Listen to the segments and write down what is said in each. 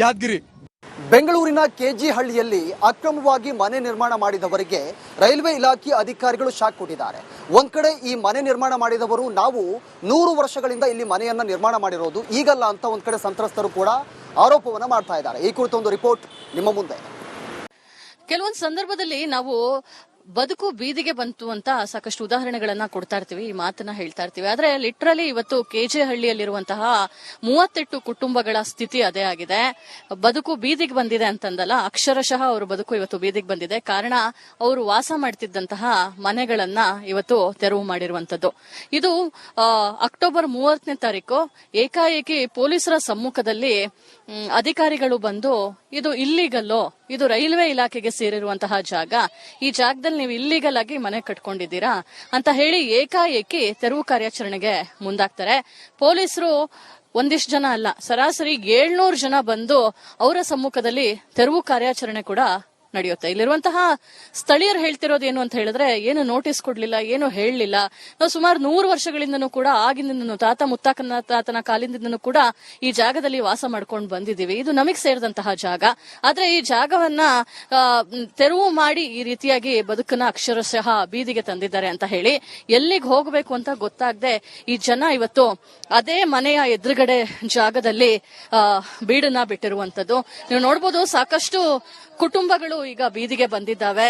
ಯಾದಗಿರಿ. ಬೆಂಗಳೂರಿನ ಕೆಜಿ ಹಳ್ಳಿಯಲ್ಲಿ ಅಕ್ರಮವಾಗಿ ಮನೆ ನಿರ್ಮಾಣ ಮಾಡಿದವರಿಗೆ ರೈಲ್ವೆ ಇಲಾಖೆ ಅಧಿಕಾರಿಗಳು ಶಾಕ್ ಕೊಟ್ಟಿದ್ದಾರೆ. ಒಂದ್ ಕಡೆ ಈ ಮನೆ ನಿರ್ಮಾಣ ಮಾಡಿದವರು ನಾವು 100 ವರ್ಷಗಳಿಂದ ಇಲ್ಲಿ ಮನೆಯನ್ನ ನಿರ್ಮಾಣ ಮಾಡಿರೋದು ಈಗಲ್ಲ ಅಂತ ಒಂದ್ ಕಡೆ ಸಂತ್ರಸ್ತರು ಕೂಡ ಆರೋಪವನ್ನ ಮಾಡ್ತಾ ಇದ್ದಾರೆ. ಈ ಕುರಿತು ಒಂದು ರಿಪೋರ್ಟ್ ನಿಮ್ಮ ಮುಂದೆ. ಕೆಲವೊಂದು ಸಂದರ್ಭದಲ್ಲಿ ನಾವು ಬದುಕು ಬೀದಿಗೆ ಬಂತು ಅಂತ ಸಾಕಷ್ಟು ಉದಾಹರಣೆಗಳನ್ನ ಕೊಡ್ತಾ ಇರ್ತೀವಿ, ಈ ಮಾತನ್ನ ಹೇಳ್ತಾ ಇರ್ತೀವಿ. ಆದ್ರೆ ಲಿಟ್ರಲಿ ಇವತ್ತು ಕೆಜೆ ಹಳ್ಳಿಯಲ್ಲಿರುವಂತಹ 38 ಕುಟುಂಬಗಳ ಸ್ಥಿತಿ ಅದೇ ಆಗಿದೆ. ಬದುಕು ಬೀದಿಗೆ ಬಂದಿದೆ ಅಂತಂದಲ್ಲ, ಅಕ್ಷರಶಃ ಅವರು ಬದುಕು ಇವತ್ತು ಬೀದಿಗೆ ಬಂದಿದೆ. ಕಾರಣ ಅವರು ವಾಸ ಮಾಡ್ತಿದ್ದಂತಹ ಮನೆಗಳನ್ನ ಇವತ್ತು ತೆರವು ಮಾಡಿರುವಂತದ್ದು. ಇದು ಅಕ್ಟೋಬರ್ 30ನೇ ತಾರೀಕು ಏಕಾಏಕಿ ಪೊಲೀಸರ ಸಮ್ಮುಖದಲ್ಲಿ ಅಧಿಕಾರಿಗಳು ಬಂದು ಇದು ಇಲ್ಲಿಗಲ್ಲೋ, ಇದು ರೈಲ್ವೆ ಇಲಾಖೆಗೆ ಸೇರಿರುವಂತಹ ಜಾಗ, ಈ ಜಾಗದಲ್ಲಿ ನೀವು ಇಲ್ಲಿಗಲ್ ಆಗಿ ಮನೆ ಕಟ್ಕೊಂಡಿದ್ದೀರಾ ಅಂತ ಹೇಳಿ ಏಕಾಏಕಿ ತೆರವು ಕಾರ್ಯಾಚರಣೆಗೆ ಮುಂದಾಗ್ತಾರೆ. ಪೊಲೀಸರು ಒಂದಿಷ್ಟು ಜನ ಅಲ್ಲ, ಸರಾಸರಿ 700 ಜನ ಬಂದು ಅವರ ಸಮ್ಮುಖದಲ್ಲಿ ತೆರವು ಕಾರ್ಯಾಚರಣೆ ಕೂಡ ನಡೆಯುತ್ತೆ. ಇಲ್ಲಿರುವಂತಹ ಸ್ಥಳೀಯರು ಹೇಳ್ತಿರೋದು ಏನು ಅಂತ ಹೇಳಿದ್ರೆ, ಏನು ನೋಟಿಸ್ ಕೊಡ್ಲಿಲ್ಲ, ಏನು ಹೇಳಲಿಲ್ಲ. ನಾವು ಸುಮಾರು 100 ವರ್ಷಗಳಿಂದನೂ ಕೂಡ, ಆಗಿನಿಂದನೂ ತಾತ ಮುತ್ತಾಕನ ತಾತನ ಕಾಲಿಂದನೂ ಕೂಡ ಈ ಜಾಗದಲ್ಲಿ ವಾಸ ಮಾಡ್ಕೊಂಡು ಬಂದಿದ್ದೀವಿ. ಇದು ನಮಗೆ ಸೇರಿದಂತಹ ಜಾಗ. ಆದ್ರೆ ಈ ಜಾಗವನ್ನ ತೆರವು ಮಾಡಿ ಈ ರೀತಿಯಾಗಿ ಬದುಕನ್ನ ಅಕ್ಷರಶಃ ಬೀದಿಗೆ ತಂದಿದ್ದಾರೆ ಅಂತ ಹೇಳಿ ಎಲ್ಲಿಗೆ ಹೋಗಬೇಕು ಅಂತ ಗೊತ್ತಾಗದೆ ಈ ಜನ ಇವತ್ತು ಅದೇ ಮನೆಯ ಎದುರುಗಡೆ ಜಾಗದಲ್ಲಿ ಬೀಡನ್ನ ಬಿಟ್ಟಿರುವಂತದ್ದು ನೀವು ನೋಡಬಹುದು. ಸಾಕಷ್ಟು ಕುಟುಂಬಗಳು ಈಗ ಬೀದಿಗೆ ಬಂದಿದ್ದಾವೆ.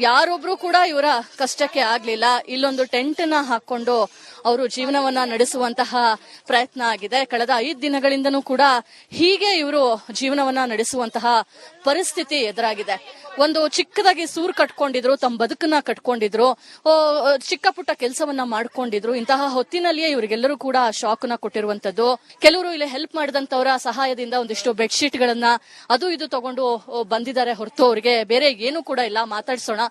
ಯಾರೊಬ್ರು ಕೂಡ ಇವರ ಕಷ್ಟಕ್ಕೆ ಆಗ್ಲಿಲ್ಲ. ಇಲ್ಲೊಂದು ಟೆಂಟ್ ನ ಹಾಕೊಂಡು ಅವರು ಜೀವನವನ್ನ ನಡೆಸುವಂತಹ ಪ್ರಯತ್ನ ಆಗಿದೆ. ಕಳೆದ 5 ದಿನಗಳಿಂದನೂ ಕೂಡ ಹೀಗೆ ಇವರು ಜೀವನವನ್ನ ನಡೆಸುವಂತಹ ಪರಿಸ್ಥಿತಿ ಎದುರಾಗಿದೆ. ಒಂದು ಚಿಕ್ಕದಾಗಿ ಸೂರು ಕಟ್ಕೊಂಡಿದ್ರು, ತಮ್ಮ ಬದುಕನ್ನ ಕಟ್ಕೊಂಡಿದ್ರು, ಚಿಕ್ಕ ಪುಟ್ಟ ಕೆಲಸವನ್ನ ಮಾಡ್ಕೊಂಡಿದ್ರು. ಇಂತಹ ಹೊತ್ತಿನಲ್ಲಿಯೇ ಇವರಿಗೆಲ್ಲರೂ ಕೂಡ ಶಾಕ್ನ ಕೊಟ್ಟಿರುವಂತದ್ದು. ಕೆಲವರು ಇಲ್ಲಿ ಹೆಲ್ಪ್ ಮಾಡಿದಂತವರ ಸಹಾಯದಿಂದ ಒಂದಿಷ್ಟು ಬೆಡ್ಶೀಟ್ ಗಳನ್ನ ಅದು ಇದು ತಗೊಂಡು ಬಂದಿದ್ದಾರೆ ಹೊರತು ಅವರಿಗೆ ಬೇರೆ ಏನು ಕೂಡ ಇಲ್ಲ. ಮಾತಾಡ್ಸೋಣ.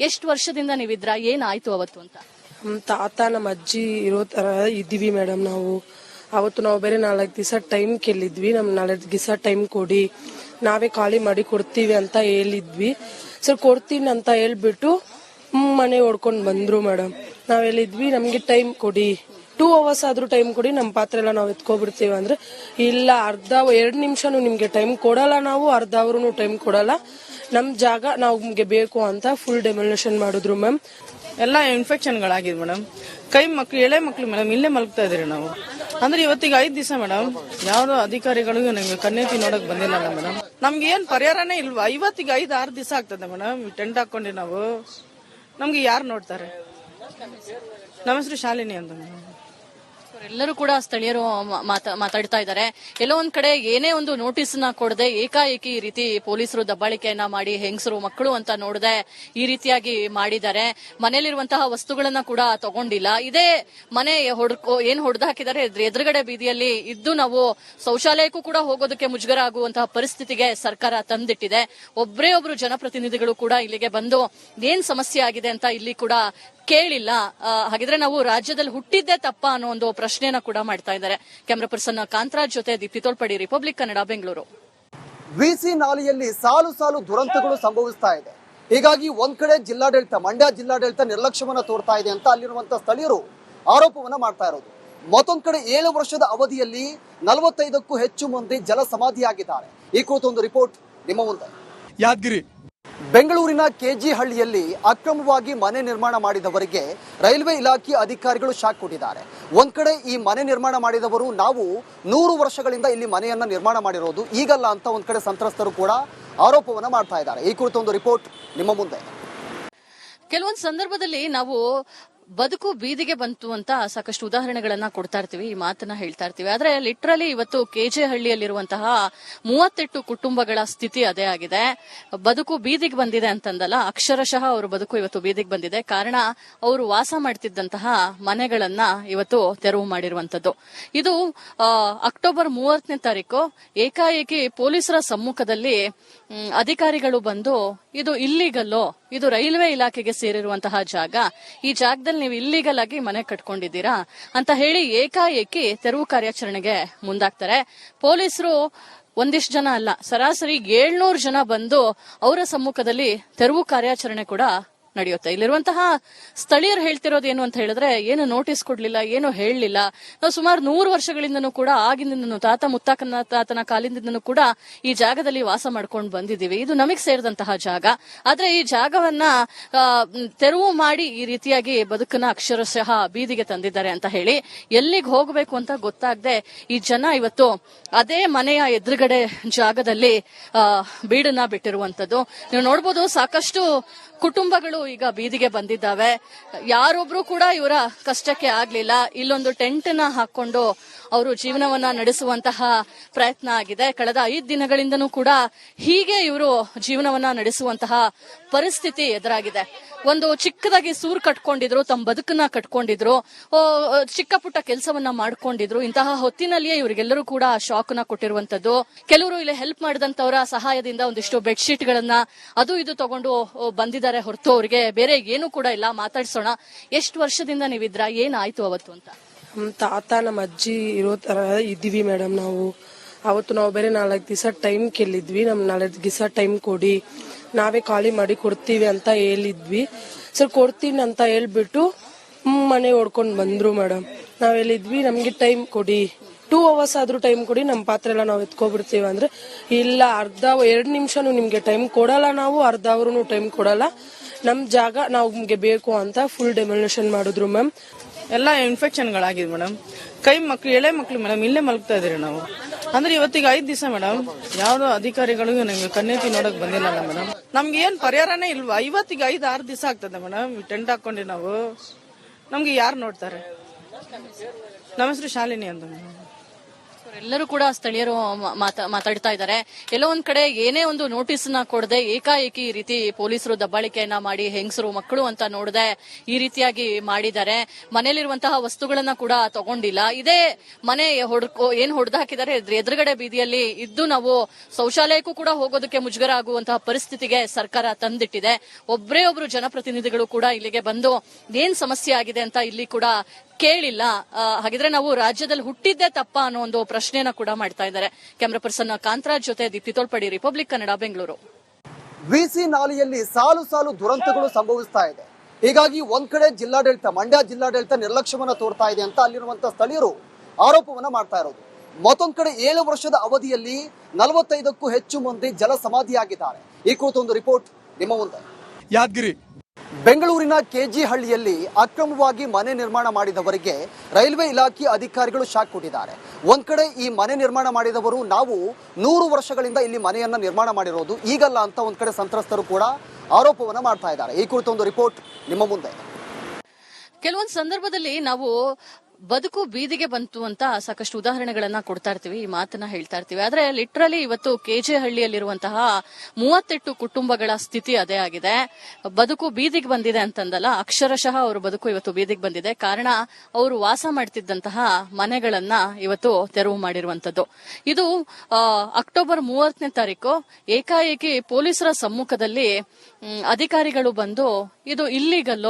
ಎಷ್ಟು ವರ್ಷದಿಂದ ನೀವಿದ್ರ, ಏನಾಯ್ತು ಅವತ್ತು ಅಂತ? ನಮ್ಮ ತಾತ ನಮ್ಮ ಅಜ್ಜಿ ಇರೋ ತರ ಇದ್ದೀವಿ ಮೇಡಮ್. ನಾವು ಬೇರೆ 4 ದಿವಸ ಟೈಮ್ ಕೇಳಿದ್ವಿ. 4 ದಿವಸ ಟೈಮ್ ಕೊಡಿ, ನಾವೇ ಖಾಲಿ ಮಾಡಿ ಕೊಡ್ತೀವಿ ಅಂತ ಹೇಳಿದ್ವಿ. ಸರ್ ಕೊಡ್ತೀನಿ ಅಂತ ಹೇಳ್ಬಿಟ್ಟು ಮನೆ ಹೊಡ್ಕೊಂಡ್ ಬಂದ್ರು ಮೇಡಮ್. ನಾವ್ ಹೇಳಿದ್ವಿ ನಮ್ಗೆ ಟೈಮ್ ಕೊಡಿ, 2 hours ಆದ್ರೂ ಟೈಮ್ ಕೊಡಿ, ನಮ್ಮ ಪಾತ್ರೆ ಎಲ್ಲ ನಾವು ಎತ್ಕೊಬಿಡ್ತೀವಿ ಅಂದ್ರೆ ಇಲ್ಲ, 2 ನಿಮಿಷನು ನಿಮ್ಗೆ ಟೈಮ್ ಕೊಡಲ್ಲ, ನಾವು ಅರ್ಧ ಅವರ್ನು ಟೈಮ್ ಕೊಡಲ್ಲ, ನಮ್ ಜಾಗ ನಮ್ಗೆ ಬೇಕು ಅಂತ ಫುಲ್ ಡೆಮೊಲೇಷನ್ ಮಾಡಿದ್ರು ಮ್ಯಾಮ್. ಎಲ್ಲ ಇನ್ಫೆಕ್ಷನ್ಗಳಾಗಿದೆ ಮೇಡಮ್. ಮಕ್ಳು, ಎಳೆ ಮಕ್ಳು ಮೇಡಮ್, ಇಲ್ಲೇ ಮಲಗ್ತಾ ಇದೀರಿ ನಾವು. ಅಂದ್ರೆ ಇವತ್ತಿಗೆ 5 ದಿವಸ ಮೇಡಮ್, ಯಾವ್ದೋ ಅಧಿಕಾರಿಗಳಿಗೂ ನಮ್ಗೆ ಕಣ್ಣೆತ್ತಿ ನೋಡಕ್ ಬಂದಿಲ್ಲ ಮೇಡಮ್. ನಮ್ಗೆ ಏನ್ ಪರಿಹಾರನೇ ಇಲ್ವಾ? ಇವತ್ತಿಗೆ 5-6 ದಿವಸ ಆಗ್ತದೆ ಮೇಡಮ್. ಟೆಂಟ್ ಹಾಕೊಂಡಿ ನಾವು, ನಮ್ಗೆ ಯಾರು ನೋಡ್ತಾರೆ? ನಮ್ಮ ಹೆಸರು ಶಾಲಿನಿ ಅಂತ ಮೇಡಮ್. ಎಲ್ಲರೂ ಕೂಡ ಸ್ಥಳೀಯರು ಮಾತಾಡ್ತಾ ಇದ್ದಾರೆ. ಎಲ್ಲೋ ಒಂದ್ ಕಡೆ ಏನೇ ಒಂದು ನೋಟಿಸ್ ನ ಕೊಡದೆ ಏಕಾಏಕಿ ಈ ರೀತಿ ಪೊಲೀಸರು ದಬ್ಬಾಳಿಕೆಯನ್ನ ಮಾಡಿ ಹೆಂಗಸರು ಮಕ್ಕಳು ಅಂತ ನೋಡದೆ ಈ ರೀತಿಯಾಗಿ ಮಾಡಿದ್ದಾರೆ. ಮನೆಯಲ್ಲಿರುವಂತಹ ವಸ್ತುಗಳನ್ನ ಕೂಡ ತಗೊಂಡಿಲ್ಲ. ಇದೇ ಮನೆ ಏನ್ ಹೊಡೆದು ಹಾಕಿದ್ದಾರೆ ಎದುರುಗಡೆ ಬೀದಿಯಲ್ಲಿ ಇದ್ದು ನಾವು ಶೌಚಾಲಯಕ್ಕೂ ಕೂಡ ಹೋಗೋದಕ್ಕೆ ಮುಜುಗರ ಆಗುವಂತಹ ಪರಿಸ್ಥಿತಿಗೆ ಸರ್ಕಾರ ತಂದಿಟ್ಟಿದೆ. ಒಬ್ಬರೇ ಒಬ್ರು ಜನಪ್ರತಿನಿಧಿಗಳು ಕೂಡ ಇಲ್ಲಿಗೆ ಬಂದು ಏನ್ ಸಮಸ್ಯೆ ಆಗಿದೆ ಅಂತ ಇಲ್ಲಿ ಕೂಡ ಕೇಳಿಲ್ಲ. ಹಾಗಿದ್ರೆ ನಾವು ರಾಜ್ಯದಲ್ಲಿ ಹುಟ್ಟಿದ್ದೇ ತಪ್ಪ ಅನ್ನೋ ಒಂದು ಪ್ರಶ್ನೆಯನ್ನ ಕೂಡ ಮಾಡ್ತಾ ಇದ್ದಾರೆ. ಕ್ಯಾಮರಾ ಪರ್ಸನ್ ಕಾಂತರಾಜ್ ಜೊತೆ ದೀಪ್ತಿ ತೋಳ್ಪಡಿ, ರಿಪಬ್ಲಿಕ್ ಕನ್ನಡ, ಬೆಂಗಳೂರು. ವಿಸಿ ನಾಲೆಯಲ್ಲಿ ಸಾಲು ಸಾಲು ದುರಂತಗಳು ಸಂಭವಿಸ್ತಾ ಇದೆ. ಹೀಗಾಗಿ ಒಂದ್ ಕಡೆ ಜಿಲ್ಲಾಡಳಿತ, ಮಂಡ್ಯ ಜಿಲ್ಲಾಡಳಿತ ನಿರ್ಲಕ್ಷ್ಯವನ್ನ ತೋರ್ತಾ ಇದೆ ಅಂತ ಅಲ್ಲಿರುವಂತಹ ಸ್ಥಳೀಯರು ಆರೋಪವನ್ನ ಮಾಡ್ತಾ ಇರೋದು. ಮತ್ತೊಂದ್ ಕಡೆ 7 ವರ್ಷದ ಅವಧಿಯಲ್ಲಿ 45ಕ್ಕೂ ಹೆಚ್ಚು ಮಂದಿ ಜಲ ಸಮಾಧಿಯಾಗಿದ್ದಾರೆ. ಈ ಕುರಿತು ಒಂದು ರಿಪೋರ್ಟ್ ನಿಮ್ಮ ಮುಂದೆ. ಯಾದಗಿರಿ. ಬೆಂಗಳೂರಿನ ಕೆಜಿ ಹಳ್ಳಿಯಲ್ಲಿ ಅಕ್ರಮವಾಗಿ ಮನೆ ನಿರ್ಮಾಣ ಮಾಡಿದವರಿಗೆ ರೈಲ್ವೆ ಇಲಾಖೆ ಅಧಿಕಾರಿಗಳು ಶಾಕ್ ಕೊಟ್ಟಿದ್ದಾರೆ. ಒಂದ್ ಕಡೆ ಈ ಮನೆ ನಿರ್ಮಾಣ ಮಾಡಿದವರು ನಾವು 100 ವರ್ಷಗಳಿಂದ ಇಲ್ಲಿ ಮನೆಯನ್ನ ನಿರ್ಮಾಣ ಮಾಡಿರೋದು ಈಗಲ್ಲ ಅಂತ ಒಂದ್ ಕಡೆ ಸಂತ್ರಸ್ತರು ಕೂಡ ಆರೋಪವನ್ನ ಮಾಡ್ತಾ ಇದ್ದಾರೆ. ಈ ಕುರಿತು ಒಂದು ರಿಪೋರ್ಟ್ ನಿಮ್ಮ ಮುಂದೆ. ಕೆಲವೊಂದು ಸಂದರ್ಭದಲ್ಲಿ ನಾವು ಬದುಕು ಬೀದಿಗೆ ಬಂತು ಅಂತ ಸಾಕಷ್ಟು ಉದಾಹರಣೆಗಳನ್ನ ಕೊಡ್ತಾ ಇರ್ತೀವಿ, ಈ ಮಾತನ್ನ ಹೇಳ್ತಾ ಇರ್ತೀವಿ. ಆದ್ರೆ ಲಿಟ್ರಲಿ ಇವತ್ತು ಕೆಜೆ ಹಳ್ಳಿಯಲ್ಲಿರುವಂತಹ 38 ಕುಟುಂಬಗಳ ಸ್ಥಿತಿ ಅದೇ ಆಗಿದೆ. ಬದುಕು ಬೀದಿಗೆ ಬಂದಿದೆ ಅಂತಂದಲ್ಲ, ಅಕ್ಷರಶಃ ಅವರು ಬದುಕು ಇವತ್ತು ಬೀದಿಗೆ ಬಂದಿದೆ. ಕಾರಣ ಅವರು ವಾಸ ಮಾಡ್ತಿದ್ದಂತಹ ಮನೆಗಳನ್ನ ಇವತ್ತು ತೆರವು ಮಾಡಿರುವಂತದ್ದು. ಇದು ಅಕ್ಟೋಬರ್ 30ನೇ ತಾರೀಕು ಏಕಾಏಕಿ ಪೊಲೀಸರ ಸಮ್ಮುಖದಲ್ಲಿ ಅಧಿಕಾರಿಗಳು ಬಂದು ಇದು ಇಲ್ಲಿಗಲ್ಲೋ, ಇದು ರೈಲ್ವೆ ಇಲಾಖೆಗೆ ಸೇರಿರುವಂತಹ ಜಾಗ, ಈ ಜಾಗದಲ್ಲಿ ನೀವು ಇಲ್ಲಿಗಲ್ ಆಗಿ ಮನೆ ಕಟ್ಕೊಂಡಿದ್ದೀರಾ ಅಂತ ಹೇಳಿ ಏಕಾಏಕಿ ತೆರವು ಕಾರ್ಯಾಚರಣೆಗೆ ಮುಂದಾಗ್ತಾರೆ. ಪೊಲೀಸರು ಒಂದಿಷ್ಟು ಜನ ಅಲ್ಲ, ಸರಾಸರಿ 700 ಜನ ಬಂದು ಅವರ ಸಮ್ಮುಖದಲ್ಲಿ ತೆರವು ಕಾರ್ಯಾಚರಣೆ ಕೂಡ ನಡೆಯುತ್ತೆ. ಇಲ್ಲಿರುವಂತಹ ಸ್ಥಳೀಯರು ಹೇಳ್ತಿರೋದು ಏನು ಅಂತ ಹೇಳಿದ್ರೆ, ಏನು ನೋಟಿಸ್ ಕೊಡ್ಲಿಲ್ಲ, ಏನು ಹೇಳಲಿಲ್ಲ. ನಾವು ಸುಮಾರು 100 ವರ್ಷಗಳಿಂದನೂ ಕೂಡ, ಆಗಿನಿಂದನೂ ತಾತ ಮುತ್ತಾಕನ ತಾತನ ಕಾಲಿಂದನೂ ಕೂಡ ಈ ಜಾಗದಲ್ಲಿ ವಾಸ ಮಾಡ್ಕೊಂಡು ಬಂದಿದ್ದೀವಿ. ಇದು ನಮಗೆ ಸೇರಿದಂತಹ ಜಾಗ. ಆದ್ರೆ ಈ ಜಾಗವನ್ನ ತೆರವು ಮಾಡಿ ಈ ರೀತಿಯಾಗಿ ಬದುಕನ್ನ ಅಕ್ಷರಶಃ ಬೀದಿಗೆ ತಂದಿದ್ದಾರೆ ಅಂತ ಹೇಳಿ ಎಲ್ಲಿಗೆ ಹೋಗಬೇಕು ಅಂತ ಗೊತ್ತಾಗದೆ ಈ ಜನ ಇವತ್ತು ಅದೇ ಮನೆಯ ಎದುರುಗಡೆ ಜಾಗದಲ್ಲಿ ಬೀಡನ್ನ ಬಿಟ್ಟಿರುವಂತದ್ದು ನೀವು ನೋಡ್ಬೋದು. ಸಾಕಷ್ಟು ಕುಟುಂಬಗಳು ಈಗ ಬೀದಿಗೆ ಬಂದಿದ್ದಾವೆ. ಯಾರೊಬ್ರು ಕೂಡ ಇವರ ಕಷ್ಟಕ್ಕೆ ಆಗ್ಲಿಲ್ಲ. ಇಲ್ಲೊಂದು ಟೆಂಟ್ ನ ಹಾಕೊಂಡು ಅವರು ಜೀವನವನ್ನ ನಡೆಸುವಂತಹ ಪ್ರಯತ್ನ ಆಗಿದೆ. ಕಳೆದ 5 ದಿನಗಳಿಂದನೂ ಕೂಡ ಹೀಗೆ ಇವರು ಜೀವನವನ್ನ ನಡೆಸುವಂತಹ ಪರಿಸ್ಥಿತಿ ಎದುರಾಗಿದೆ. ಒಂದು ಚಿಕ್ಕದಾಗಿ ಸೂರು ಕಟ್ಕೊಂಡಿದ್ರು, ತಮ್ಮ ಬದುಕನ್ನ ಕಟ್ಕೊಂಡಿದ್ರು, ಚಿಕ್ಕ ಪುಟ್ಟ ಕೆಲಸವನ್ನ ಮಾಡ್ಕೊಂಡಿದ್ರು. ಇಂತಹ ಹೊತ್ತಿನಲ್ಲಿಯೇ ಇವರಿಗೆಲ್ಲರೂ ಕೂಡ ಶಾಕ್ ನ ಕೊಟ್ಟಿರುವಂತದ್ದು. ಕೆಲವರು ಇಲ್ಲಿ ಹೆಲ್ಪ್ ಮಾಡಿದಂತವರ ಸಹಾಯದಿಂದ ಒಂದಿಷ್ಟು ಬೆಡ್ಶೀಟ್ ಗಳನ್ನ ಅದು ಇದು ತಗೊಂಡು ಬಂದಿದ್ದಾರೆ ಹೊರತು ಅವರಿಗೆ ಬೇರೆ ಏನು ಕೂಡ ಇಲ್ಲ. ಮಾತಾಡ್ಸೋಣ. ಎಷ್ಟು ವರ್ಷದಿಂದ ನೀವಿದ್ರ, ಏನಾಯ್ತು ಅವತ್ತು ಅಂತ? ನಮ್ಮ ತಾತ ನಮ್ಮ ಅಜ್ಜಿ ಇರೋ ತರ ಇದ್ದೀವಿ ಮೇಡಮ್. ಅವತ್ತು ನಾವು ಬೇರೆ 4 ದಿವಸ ಟೈಮ್ ಕೇಳಿದ್ವಿ. 4 ದಿವಸ ಟೈಮ್ ಕೊಡಿ, ನಾವೇ ಖಾಲಿ ಮಾಡಿ ಕೊಡ್ತೀವಿ ಅಂತ ಹೇಳಿದ್ವಿ. ಸರ್ ಕೊಡ್ತೀನಿ ಅಂತ ಹೇಳ್ಬಿಟ್ಟು ಮನೆ ಹೊಡ್ಕೊಂಡ್ ಬಂದ್ರು ಮೇಡಮ್. ನಾವ್ ಹೇಳಿದ್ವಿ ನಮ್ಗೆ ಟೈಮ್ ಕೊಡಿ, 2 ಅವರ್ಸ್ ಆದ್ರೂ ಟೈಮ್ ಕೊಡಿ, ನಮ್ಮ ಪಾತ್ರೆ ಎಲ್ಲ ನಾವು ಎತ್ಕೊಬಿಡ್ತೀವಿ ಅಂದ್ರೆ ಇಲ್ಲ, 2 ನಿಮಿಷನು ನಿಮ್ಗೆ ಟೈಮ್ ಕೊಡಲ್ಲ, ನಾವು ಅರ್ಧ ಅವರ್ನು ಟೈಮ್ ಕೊಡಲ್ಲ, ನಮ್ ಜಾಗ ನಮ್ಗೆ ಬೇಕು ಅಂತ ಫುಲ್ ಡೆಮೊಲೇಷನ್ ಮಾಡಿದ್ರು ಮ್ಯಾಮ್. ಎಲ್ಲ ಇನ್ಫೆಕ್ಷನ್ಗಳಾಗಿದೆ ಮೇಡಮ್. ಎಳೆ ಮಕ್ಳು ಮೇಡಮ್ ಇಲ್ಲೇ ಮಲಗ್ತಾ ಇದೀರಿ ನಾವು. ಅಂದ್ರೆ ಇವತ್ತಿಗೆ 5 ದಿವಸ ಮೇಡಮ್, ಯಾವ್ದೋ ಅಧಿಕಾರಿಗಳು ನಮ್ಗೆ ಕಣ್ಣೆತ್ತಿ ನೋಡಕ್ ಬಂದಿಲ್ಲ ಮೇಡಮ್. ನಮ್ಗೆ ಏನ್ ಪರಿಹಾರನೇ ಇಲ್ವಾ? ಇವತ್ತಿಗೆ 5-6 ದಿವಸ ಆಗ್ತದೆ ಮೇಡಮ್ ಟೆಂಟ್ ಹಾಕೊಂಡಿ ನಾವು. ನಮ್ಗೆ ಯಾರು ನೋಡ್ತಾರೆ? ನಮ್ಮ ಹೆಸರು ಶಾಲಿನಿ ಅಂತ ಮೇಡಮ್. ಎಲ್ಲರೂ ಕೂಡ ಸ್ಥಳೀಯರು ಮಾತಾಡ್ತಾ ಇದ್ದಾರೆ. ಎಲ್ಲೋ ಒಂದ್ ಕಡೆ ಏನೇ ಒಂದು ನೋಟಿಸ್ ನ ಕೊಡದೆ ಏಕಾಏಕಿ ಈ ರೀತಿ ಪೊಲೀಸರು ದಬ್ಬಾಳಿಕೆಯನ್ನ ಮಾಡಿ ಹೆಂಗಸರು ಮಕ್ಕಳು ಅಂತ ನೋಡದೆ ಈ ರೀತಿಯಾಗಿ ಮಾಡಿದ್ದಾರೆ. ಮನೆಯಲ್ಲಿರುವಂತಹ ವಸ್ತುಗಳನ್ನ ಕೂಡ ತಗೊಂಡಿಲ್ಲ. ಇದೇ ಮನೆ ಏನ್ ಹೊಡೆದು ಹಾಕಿದ್ದಾರೆ ಎದುರುಗಡೆ ಬೀದಿಯಲ್ಲಿ ಇದ್ದು ನಾವು ಶೌಚಾಲಯಕ್ಕೂ ಕೂಡ ಹೋಗೋದಕ್ಕೆ ಮುಜುಗರ ಆಗುವಂತಹ ಪರಿಸ್ಥಿತಿಗೆ ಸರ್ಕಾರ ತಂದಿಟ್ಟಿದೆ. ಒಬ್ಬರೇ ಒಬ್ರು ಜನಪ್ರತಿನಿಧಿಗಳು ಕೂಡ ಇಲ್ಲಿಗೆ ಬಂದು ಏನ್ ಸಮಸ್ಯೆ ಆಗಿದೆ ಅಂತ ಇಲ್ಲಿ ಕೂಡ ಕೇಳಿಲ್ಲ. ಹಾಗಿದ್ರೆ ನಾವು ರಾಜ್ಯದಲ್ಲಿ ಹುಟ್ಟಿದ್ದೇ ತಪ್ಪ ಅನ್ನೋ ಒಂದು ಪ್ರಶ್ನೆಯನ್ನ ಕೂಡ ಮಾಡ್ತಾ ಇದ್ದಾರೆ. ಕ್ಯಾಮರಾ ಪರ್ಸನ್ ಕಾಂತರಾಜ್ ಜೊತೆ ದೀಪ್ತಿ ತೋಳ್ಪಡಿ, ರಿಪಬ್ಲಿಕ್ ಕನ್ನಡ, ಬೆಂಗಳೂರು. ವಿಸಿ ನಾಲೆಯಲ್ಲಿ ಸಾಲು ಸಾಲು ದುರಂತಗಳು ಸಂಭವಿಸ್ತಾ ಇದೆ. ಹೀಗಾಗಿ ಒಂದ್ ಕಡೆ ಜಿಲ್ಲಾಡಳಿತ, ಮಂಡ್ಯ ಜಿಲ್ಲಾಡಳಿತ ನಿರ್ಲಕ್ಷ್ಯವನ್ನ ತೋರ್ತಾ ಇದೆ ಅಂತ ಅಲ್ಲಿರುವಂತಹ ಸ್ಥಳೀಯರು ಆರೋಪವನ್ನ ಮಾಡ್ತಾ ಇರೋದು. ಮತ್ತೊಂದ್ ಕಡೆ 7 ವರ್ಷದ ಅವಧಿಯಲ್ಲಿ 45ಕ್ಕೂ ಹೆಚ್ಚು ಮಂದಿ ಜಲ ಸಮಾಧಿಯಾಗಿದ್ದಾರೆ. ಈ ಕುರಿತು ಒಂದು ರಿಪೋರ್ಟ್ ನಿಮ್ಮ ಮುಂದೆ. ಯಾದಗಿರಿ ಬೆಂಗಳೂರಿನ ಕೆಜಿ ಹಳ್ಳಿಯಲ್ಲಿ ಅಕ್ರಮವಾಗಿ ಮನೆ ನಿರ್ಮಾಣ ಮಾಡಿದವರಿಗೆ ರೈಲ್ವೆ ಇಲಾಖೆ ಅಧಿಕಾರಿಗಳು ಶಾಕ್ ಕೊಟ್ಟಿದ್ದಾರೆ. ಒಂದ್ ಕಡೆ ಈ ಮನೆ ನಿರ್ಮಾಣ ಮಾಡಿದವರು ನಾವು 100 ವರ್ಷಗಳಿಂದ ಇಲ್ಲಿ ಮನೆಯನ್ನ ನಿರ್ಮಾಣ ಮಾಡಿರೋದು, ಈಗಲ್ಲ ಅಂತ ಒಂದ್ ಕಡೆ ಸಂತ್ರಸ್ತರು ಕೂಡ ಆರೋಪವನ್ನ ಮಾಡ್ತಾ ಇದ್ದಾರೆ. ಈ ಕುರಿತು ಒಂದು ರಿಪೋರ್ಟ್ ನಿಮ್ಮ ಮುಂದೆ. ಕೆಲವೊಂದು ಸಂದರ್ಭದಲ್ಲಿ ನಾವು ಬದುಕು ಬೀದಿಗೆ ಬಂತು ಅಂತ ಸಾಕಷ್ಟು ಉದಾಹರಣೆಗಳನ್ನ ಕೊಡ್ತಾ ಇರ್ತೀವಿ, ಈ ಮಾತನ್ನ ಹೇಳ್ತಾ ಇರ್ತೀವಿ. ಆದ್ರೆ ಲಿಟ್ರಲಿ ಇವತ್ತು ಕೆಜೆ ಹಳ್ಳಿಯಲ್ಲಿರುವಂತಹ 38 ಕುಟುಂಬಗಳ ಸ್ಥಿತಿ ಅದೇ ಆಗಿದೆ. ಬದುಕು ಬೀದಿಗೆ ಬಂದಿದೆ ಅಂತಂದಲ್ಲ, ಅಕ್ಷರಶಃ ಅವರು ಬದುಕು ಇವತ್ತು ಬೀದಿಗೆ ಬಂದಿದೆ. ಕಾರಣ ಅವರು ವಾಸ ಮಾಡ್ತಿದ್ದಂತಹ ಮನೆಗಳನ್ನ ಇವತ್ತು ತೆರವು ಮಾಡಿರುವಂತದ್ದು. ಇದು ಅಕ್ಟೋಬರ್ 30ನೇ ತಾರೀಕು ಏಕಾಏಕಿ ಪೊಲೀಸರ ಸಮ್ಮುಖದಲ್ಲಿ ಅಧಿಕಾರಿಗಳು ಬಂದು ಇದು ಇಲ್ಲಿಗಲ್ಲೋ